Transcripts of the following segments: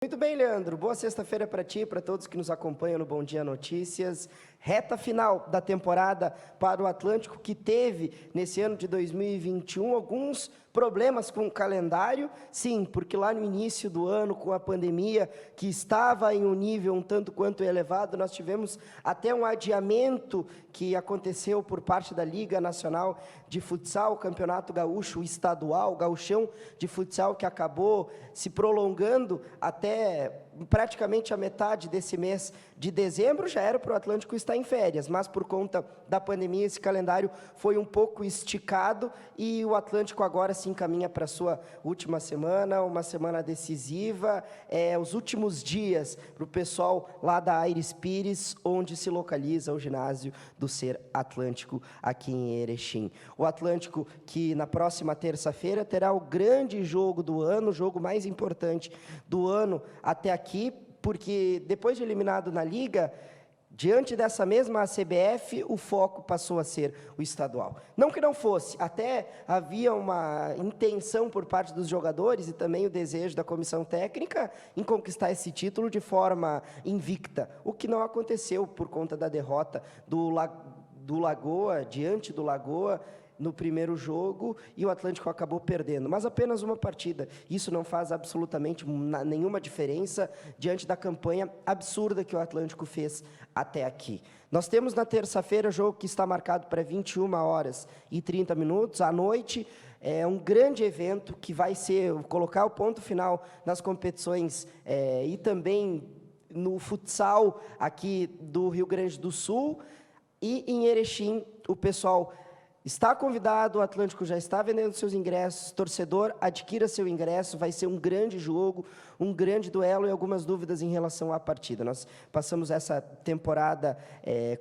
Muito bem, Leandro. Boa sexta-feira para ti e para todos que nos acompanham no Bom Dia Notícias. Reta final da temporada para o Atlântico, que teve, nesse ano de 2021, alguns problemas com o calendário. Sim, porque lá no início do ano, com a pandemia, que estava em um nível um tanto quanto elevado, nós tivemos até um adiamento que aconteceu por parte da Liga Nacional de Futsal, o Campeonato Gaúcho Estadual, o Gauchão de Futsal, que acabou se prolongando até praticamente a metade desse mês de dezembro. Já era para o Atlântico estar em férias, mas por conta da pandemia esse calendário foi um pouco esticado e o Atlântico agora se encaminha para a sua última semana, uma semana decisiva, os últimos dias para o pessoal lá da Aires Pires, onde se localiza o ginásio do Ser Atlântico aqui em Erechim. O Atlântico que na próxima terça-feira terá o grande jogo do ano, o jogo mais importante do ano até aqui, porque depois de eliminado na Liga, diante dessa mesma CBF, o foco passou a ser o estadual. Não que não fosse, até havia uma intenção por parte dos jogadores e também o desejo da comissão técnica em conquistar esse título de forma invicta, o que não aconteceu por conta da derrota do Lagoa, diante do Lagoa, no primeiro jogo, e o Atlântico acabou perdendo, mas apenas uma partida. Isso não faz absolutamente nenhuma diferença diante da campanha absurda que o Atlântico fez até aqui. Nós temos na terça-feira jogo que está marcado para 21h30 à noite. É um grande evento que vai colocar o ponto final nas competições e também no futsal aqui do Rio Grande do Sul. E em Erechim, o pessoal está convidado, o Atlântico já está vendendo seus ingressos, torcedor, adquira seu ingresso, vai ser um grande jogo, um grande duelo e algumas dúvidas em relação à partida. Nós passamos essa temporada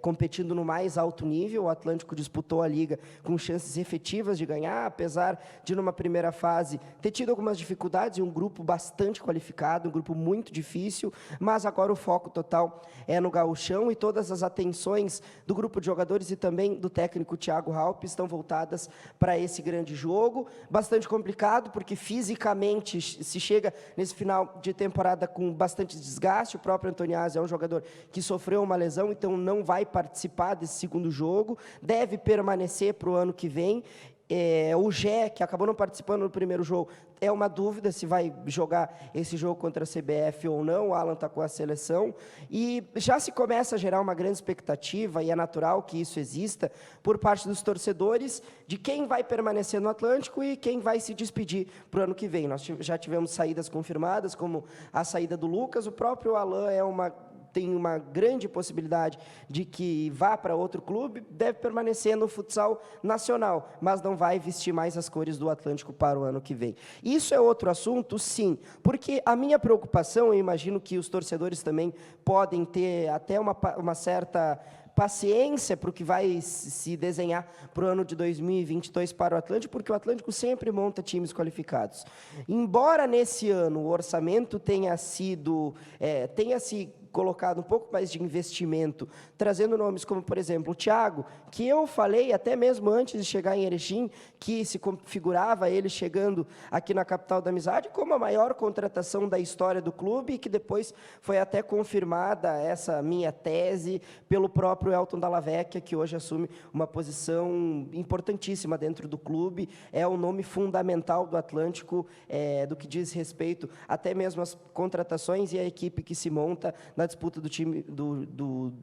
competindo no mais alto nível, o Atlântico disputou a Liga com chances efetivas de ganhar, apesar de, numa primeira fase, ter tido algumas dificuldades e um grupo bastante qualificado, um grupo muito difícil, mas agora o foco total é no gauchão e todas as atenções do grupo de jogadores e também do técnico Thiago Halpe estão voltadas para esse grande jogo, bastante complicado, porque fisicamente se chega nesse final de temporada com bastante desgaste. O próprio Antoniazzi é um jogador que sofreu uma lesão, então não vai participar desse segundo jogo, deve permanecer para o ano que vem. O Gé, que acabou não participando no primeiro jogo, é uma dúvida se vai jogar esse jogo contra a CBF ou não. O Alan está com a seleção e já se começa a gerar uma grande expectativa, e é natural que isso exista, por parte dos torcedores, de quem vai permanecer no Atlântico e quem vai se despedir para o ano que vem. Nós já tivemos saídas confirmadas, como a saída do Lucas. O próprio Alan tem uma grande possibilidade de que vá para outro clube, deve permanecer no futsal nacional, mas não vai vestir mais as cores do Atlântico para o ano que vem. Isso é outro assunto, sim, porque a minha preocupação, eu imagino que os torcedores também podem ter até uma certa paciência para o que vai se desenhar para o ano de 2022 para o Atlântico, porque o Atlântico sempre monta times qualificados. Embora nesse ano o orçamento tenha se colocado um pouco mais de investimento, trazendo nomes como, por exemplo, o Thiago, que eu falei até mesmo antes de chegar em Erechim, que se configurava ele chegando aqui na capital da amizade como a maior contratação da história do clube, e que depois foi até confirmada essa minha tese pelo próprio Elton Dalla Vecchia, que hoje assume uma posição importantíssima dentro do clube, é o nome fundamental do Atlântico, do que diz respeito até mesmo às contratações e à equipe que se monta na disputa do time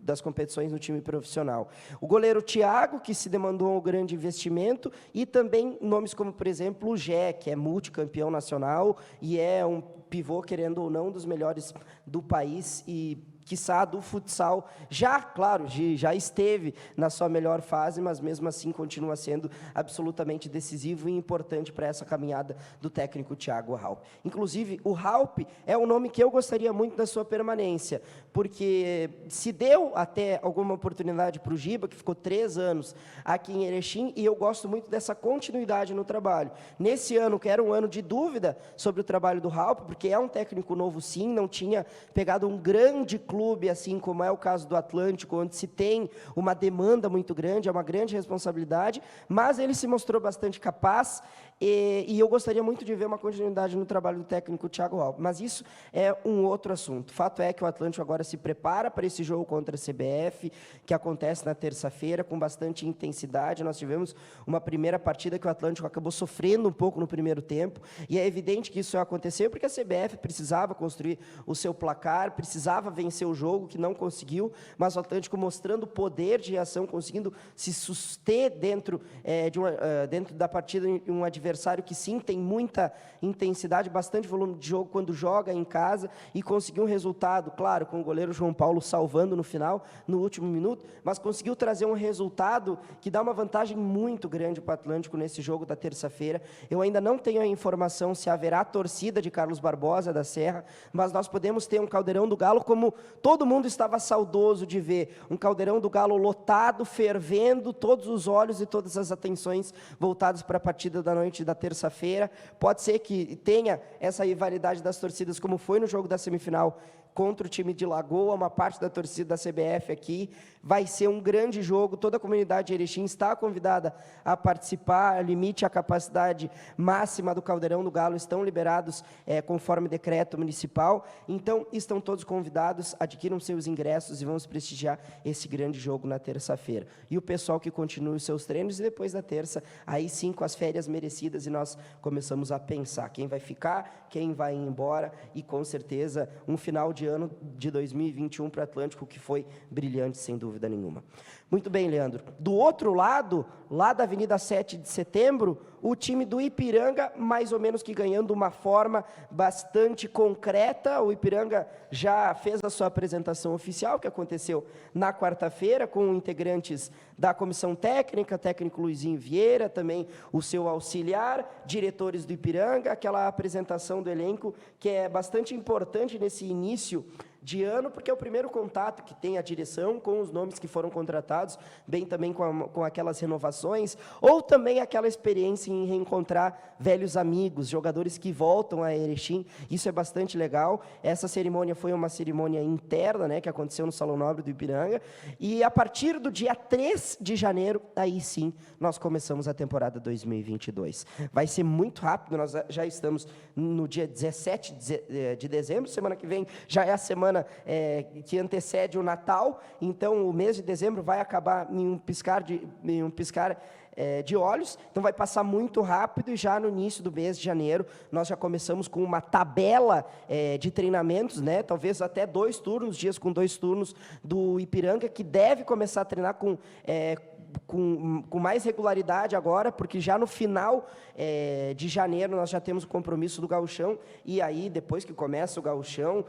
das competições no time profissional. O goleiro Thiago, que se demandou um grande investimento, e também nomes como, por exemplo, o Gé, que é multicampeão nacional e é um pivô, querendo ou não, dos melhores do país e quiçá do futsal, claro, já esteve na sua melhor fase, mas mesmo assim continua sendo absolutamente decisivo e importante para essa caminhada do técnico Thiago Halpe. Inclusive, o Halpe é um nome que eu gostaria muito da sua permanência, porque se deu até alguma oportunidade para o Giba, que ficou 3 anos aqui em Erechim, e eu gosto muito dessa continuidade no trabalho. Nesse ano, que era um ano de dúvida sobre o trabalho do Halpe, porque é um técnico novo sim, não tinha pegado um grande clube, assim como é o caso do Atlântico, onde se tem uma demanda muito grande, é uma grande responsabilidade, mas ele se mostrou bastante capaz E eu gostaria muito de ver uma continuidade no trabalho do técnico Thiago Alves, mas isso é um outro assunto. Fato é que o Atlântico agora se prepara para esse jogo contra a CBF, que acontece na terça-feira, com bastante intensidade. Nós tivemos uma primeira partida que o Atlântico acabou sofrendo um pouco no primeiro tempo, e é evidente que isso aconteceu porque a CBF precisava construir o seu placar, precisava vencer o jogo, que não conseguiu, mas o Atlântico mostrando poder de ação, conseguindo se suster dentro, dentro da partida, um adversário que sim, tem muita intensidade, bastante volume de jogo quando joga em casa, e conseguiu um resultado, claro, com o goleiro João Paulo salvando no final, no último minuto, mas conseguiu trazer um resultado que dá uma vantagem muito grande para o Atlântico nesse jogo da terça-feira. Eu ainda não tenho a informação se haverá torcida de Carlos Barbosa da Serra, mas nós podemos ter um Caldeirão do Galo como todo mundo estava saudoso de ver, um Caldeirão do Galo lotado, fervendo, todos os olhos e todas as atenções voltadas para a partida da noite da terça-feira. Pode ser que tenha essa rivalidade das torcidas, como foi no jogo da semifinal contra o time de Lagoa, uma parte da torcida da CBF aqui. Vai ser um grande jogo, toda a comunidade de Erechim está convidada a participar, limite a capacidade máxima do Caldeirão do Galo, estão liberados conforme decreto municipal, então estão todos convidados, adquiram seus ingressos e vamos prestigiar esse grande jogo na terça-feira. E o pessoal que continue os seus treinos, e depois da terça, aí sim com as férias merecidas, e nós começamos a pensar quem vai ficar, quem vai ir embora, e com certeza um final de ano de 2021 para o Atlântico que foi brilhante, sem dúvida nenhuma. Muito bem, Leandro. Do outro lado, lá da Avenida 7 de Setembro, o time do Ipiranga, mais ou menos que ganhando uma forma bastante concreta. O Ipiranga já fez a sua apresentação oficial, que aconteceu na quarta-feira, com integrantes da comissão técnica, técnico Luizinho Vieira, também o seu auxiliar, diretores do Ipiranga, aquela apresentação do elenco que é bastante importante nesse início de ano, porque é o primeiro contato que tem a direção com os nomes que foram contratados, bem também com aquelas renovações, ou também aquela experiência em reencontrar velhos amigos, jogadores que voltam a Erechim. Isso é bastante legal. Essa cerimônia foi uma cerimônia interna, né, que aconteceu no Salão Nobre do Ipiranga, e a partir do dia 3 de janeiro, aí sim, nós começamos a temporada 2022. Vai ser muito rápido, nós já estamos no dia 17 de dezembro, semana que vem já é a semana que antecede o Natal, então o mês de dezembro vai acabar em um piscar de olhos, então vai passar muito rápido, e já no início do mês de janeiro nós já começamos com uma tabela de treinamentos, né? Talvez até 2 turnos, dias com 2 turnos do Ipiranga, que deve começar a treinar com mais regularidade agora, porque já no final de janeiro nós já temos o compromisso do Gauchão, e aí depois que começa o Gauchão,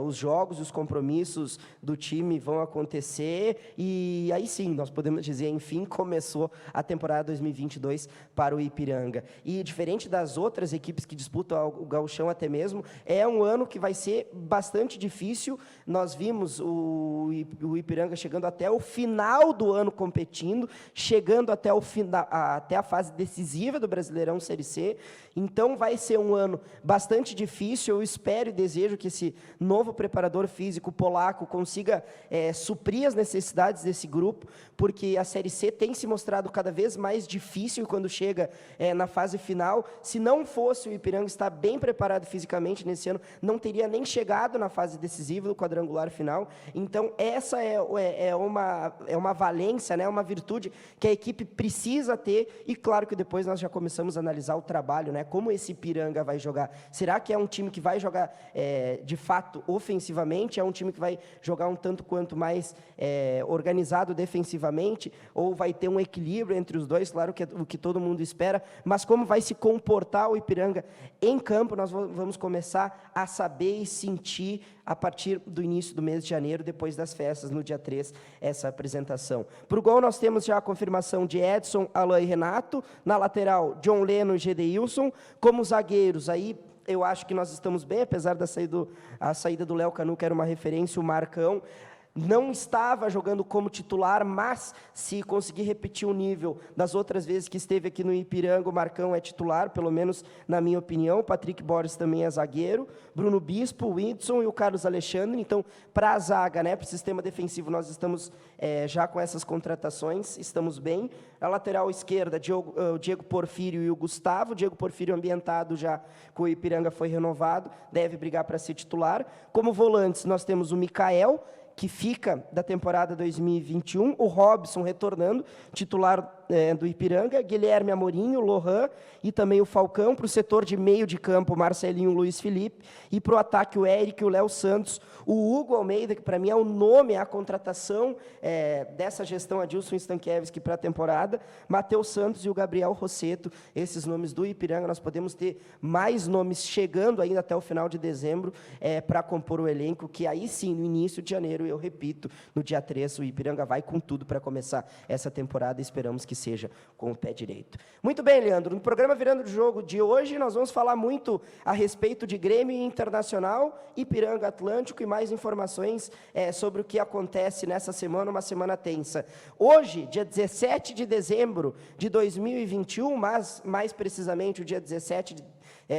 os jogos e os compromissos do time vão acontecer, e aí sim, nós podemos dizer, enfim, começou a temporada 2022 para o Ipiranga. E diferente das outras equipes que disputam o Gauchão até mesmo, é um ano que vai ser bastante difícil. Nós vimos o Ipiranga chegando até o final do ano competindo, chegando até a fase decisiva do Brasileirão Série C. Então vai ser um ano bastante difícil. Eu espero e desejo que esse novo preparador físico polaco consiga suprir as necessidades desse grupo, porque a Série C tem se mostrado cada vez mais difícil quando chega na fase final. Se não fosse o Ipiranga estar bem preparado fisicamente nesse ano, não teria nem chegado na fase decisiva do quadrangular final. Então essa é uma valência, né, uma virtude que a equipe precisa ter, e claro que depois nós já começamos a analisar o trabalho, né, como esse Ipiranga vai jogar. Será que é um time que vai jogar de fato ofensivamente? É um time que vai jogar um tanto quanto mais organizado defensivamente? Ou vai ter um equilíbrio entre os dois? Claro que é o que todo mundo espera, mas como vai se comportar o Ipiranga em campo, nós vamos começar a saber e sentir a partir do início do mês de janeiro, depois das festas, no dia 3, essa apresentação. Para o gol, nós temos já a confirmação de Edson, Alain e Renato. Na lateral, John Leno e Gedeilson. Como zagueiros, aí eu acho que nós estamos bem, apesar da saída do Léo Canu, que era uma referência, o Marcão. não estava jogando como titular, mas se conseguir repetir o nível das outras vezes que esteve aqui no Ipiranga, o Marcão é titular, pelo menos na minha opinião. O Patrick Borges também é zagueiro, Bruno Bispo, o Whindersson e o Carlos Alexandre. Então, para a zaga, né, para o sistema defensivo, nós estamos já com essas contratações, estamos bem. A lateral esquerda, o Diego Porfírio e o Gustavo. O Diego Porfírio, ambientado já com o Ipiranga, foi renovado, deve brigar para ser titular. Como volantes, nós temos o Mikael, que fica da temporada 2021, o Robson retornando, titular do Ipiranga, Guilherme Amorim, o Lohan e também o Falcão. Para o setor de meio de campo, Marcelinho, Luiz Felipe, e para o ataque, o Eric e o Léo Santos. O Hugo Almeida, que para mim é o nome, é a contratação dessa gestão Adilson Stankiewicz para a temporada, Matheus Santos e o Gabriel Rosseto, esses nomes do Ipiranga. Nós podemos ter mais nomes chegando ainda até o final de dezembro para compor o elenco, que aí sim, no início de janeiro, eu repito, no dia 3, o Ipiranga vai com tudo para começar essa temporada, e esperamos que seja com o pé direito. Muito bem, Leandro, no programa Virando o Jogo de hoje, nós vamos falar muito a respeito de Grêmio Internacional, Ipiranga Atlântico, e mais informações sobre o que acontece nessa semana, uma semana tensa. Hoje, dia 17 de dezembro de 2021, mas mais precisamente o dia 17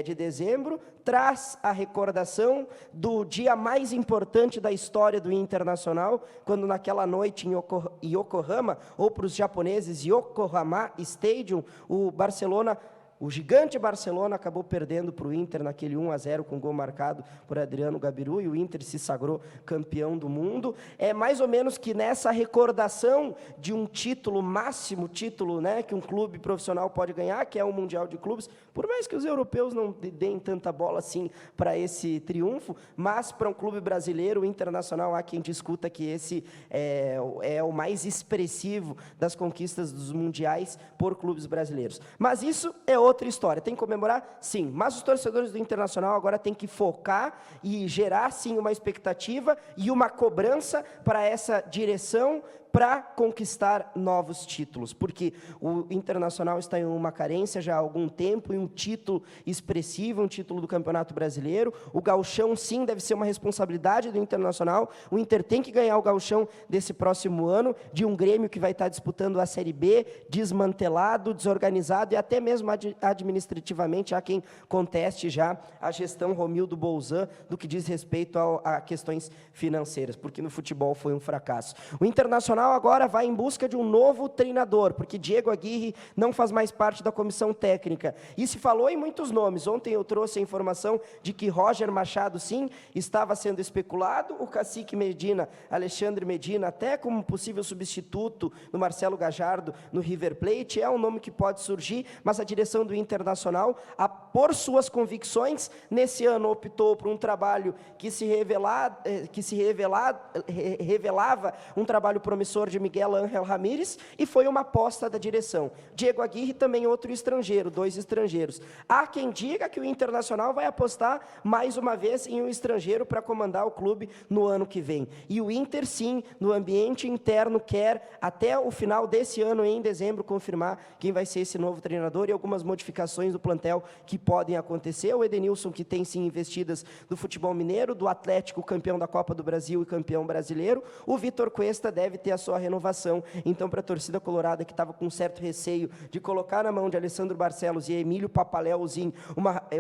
de dezembro, traz a recordação do dia mais importante da história do Internacional, quando naquela noite em Yokohama, ou para os japoneses, Yokohama Stadium, o gigante Barcelona acabou perdendo para o Inter naquele 1-0 com gol marcado por Adriano Gabiru, e o Inter se sagrou campeão do mundo. É mais ou menos que nessa recordação de um título máximo, título, né, que um clube profissional pode ganhar, que é o Mundial de Clubes, por mais que os europeus não deem tanta bola assim para esse triunfo, mas para um clube brasileiro, o Internacional, há quem discuta que esse é o mais expressivo das conquistas dos mundiais por clubes brasileiros. Mas isso é outra história. Tem que comemorar? Sim. Mas os torcedores do Internacional agora têm que focar e gerar, sim, uma expectativa e uma cobrança para essa direção, para conquistar novos títulos, porque o Internacional está em uma carência já há algum tempo, e um título expressivo, um título do Campeonato Brasileiro. O Gauchão, sim, deve ser uma responsabilidade do Internacional. O Inter tem que ganhar o Gauchão desse próximo ano, de um Grêmio que vai estar disputando a Série B, desmantelado, desorganizado, e até mesmo administrativamente há quem conteste já a gestão Romildo Bolzan do que diz respeito a questões financeiras, porque no futebol foi um fracasso. O Internacional agora vai em busca de um novo treinador, porque Diego Aguirre não faz mais parte da comissão técnica. E se falou em muitos nomes. Ontem eu trouxe a informação de que Roger Machado, sim, estava sendo especulado, o cacique Medina, Alexandre Medina, até como possível substituto do Marcelo Gajardo no River Plate, é um nome que pode surgir, mas a direção do Internacional, por suas convicções, nesse ano optou por um trabalho que se revelava um trabalho promissor de Miguel Ángel Ramírez, e foi uma aposta da direção. Diego Aguirre também outro estrangeiro, 2 estrangeiros. Há quem diga que o Internacional vai apostar mais uma vez em um estrangeiro para comandar o clube no ano que vem. E o Inter, sim, no ambiente interno, quer até o final desse ano, em dezembro, confirmar quem vai ser esse novo treinador, e algumas modificações do plantel que podem acontecer. O Edenilson, que tem sim investidas do futebol mineiro, do Atlético, campeão da Copa do Brasil e campeão brasileiro. O Vitor Cuesta deve ter a sua renovação. Então, para a torcida colorada, que estava com certo receio de colocar na mão de Alessandro Barcelos e Emílio Papaléuzinho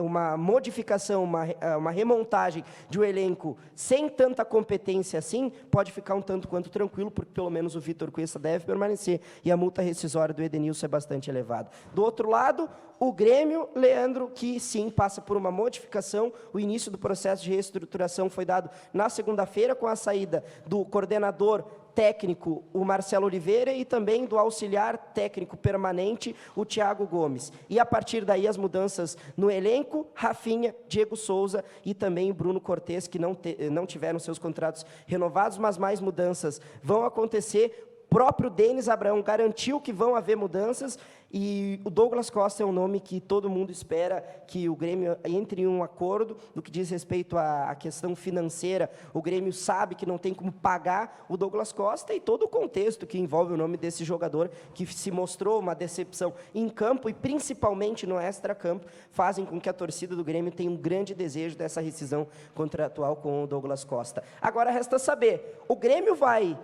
uma modificação, uma remontagem de um elenco sem tanta competência assim, pode ficar um tanto quanto tranquilo, porque pelo menos o Vitor Cuesta deve permanecer, e a multa rescisória do Edenilson é bastante elevada. Do outro lado, o Grêmio, Leandro, que sim passa por uma modificação. O início do processo de reestruturação foi dado na segunda-feira, com a saída do coordenador técnico, o Marcelo Oliveira, e também do auxiliar técnico permanente, o Thiago Gomes. E a partir daí as mudanças no elenco, Rafinha, Diego Souza e também Bruno Cortes, que não tiveram seus contratos renovados, mas mais mudanças vão acontecer. próprio Denis Abraão garantiu que vão haver mudanças, e o Douglas Costa é um nome que todo mundo espera que o Grêmio entre em um acordo. No que diz respeito à questão financeira, o Grêmio sabe que não tem como pagar o Douglas Costa, e todo o contexto que envolve o nome desse jogador, que se mostrou uma decepção em campo e principalmente no extracampo, fazem com que a torcida do Grêmio tenha um grande desejo dessa rescisão contratual com o Douglas Costa. Agora resta saber, o Grêmio vai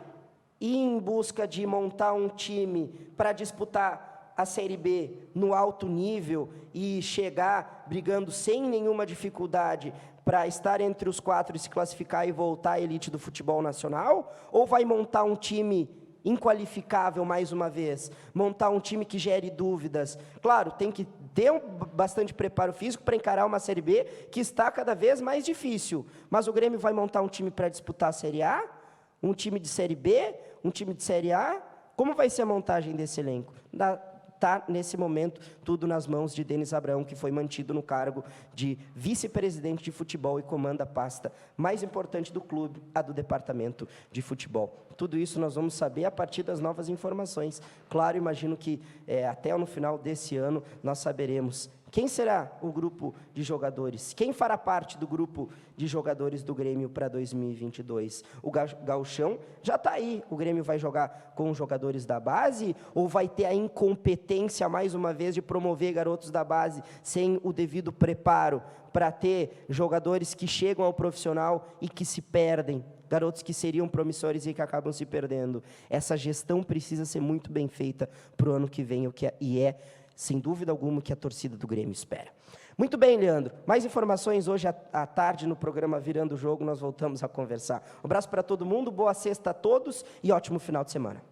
ir em busca de montar um time para disputar a Série B no alto nível e chegar brigando sem nenhuma dificuldade para estar entre os 4 e se classificar e voltar à elite do futebol nacional? Ou vai montar um time inqualificável mais uma vez? Montar um time que gere dúvidas? Claro, tem que ter bastante preparo físico para encarar uma Série B que está cada vez mais difícil. Mas o Grêmio vai montar um time para disputar a Série A? Um time de Série B? Um time de Série A? Como vai ser a montagem desse elenco? Está, nesse momento, tudo nas mãos de Denis Abraão, que foi mantido no cargo de vice-presidente de futebol e comanda a pasta mais importante do clube, a do departamento de futebol. Tudo isso nós vamos saber a partir das novas informações. Claro, imagino que até no final desse ano nós saberemos quem será o grupo de jogadores, quem fará parte do grupo de jogadores do Grêmio para 2022. O gauchão já está aí, o Grêmio vai jogar com os jogadores da base, ou vai ter a incompetência, mais uma vez, de promover garotos da base sem o devido preparo, para ter jogadores que chegam ao profissional e que se perdem, garotos que seriam promissores e que acabam se perdendo. Essa gestão precisa ser muito bem feita para o ano que vem, sem dúvida alguma, o que a torcida do Grêmio espera. Muito bem, Leandro. Mais informações hoje à tarde no programa Virando o Jogo, nós voltamos a conversar. Um abraço para todo mundo, boa sexta a todos e ótimo final de semana.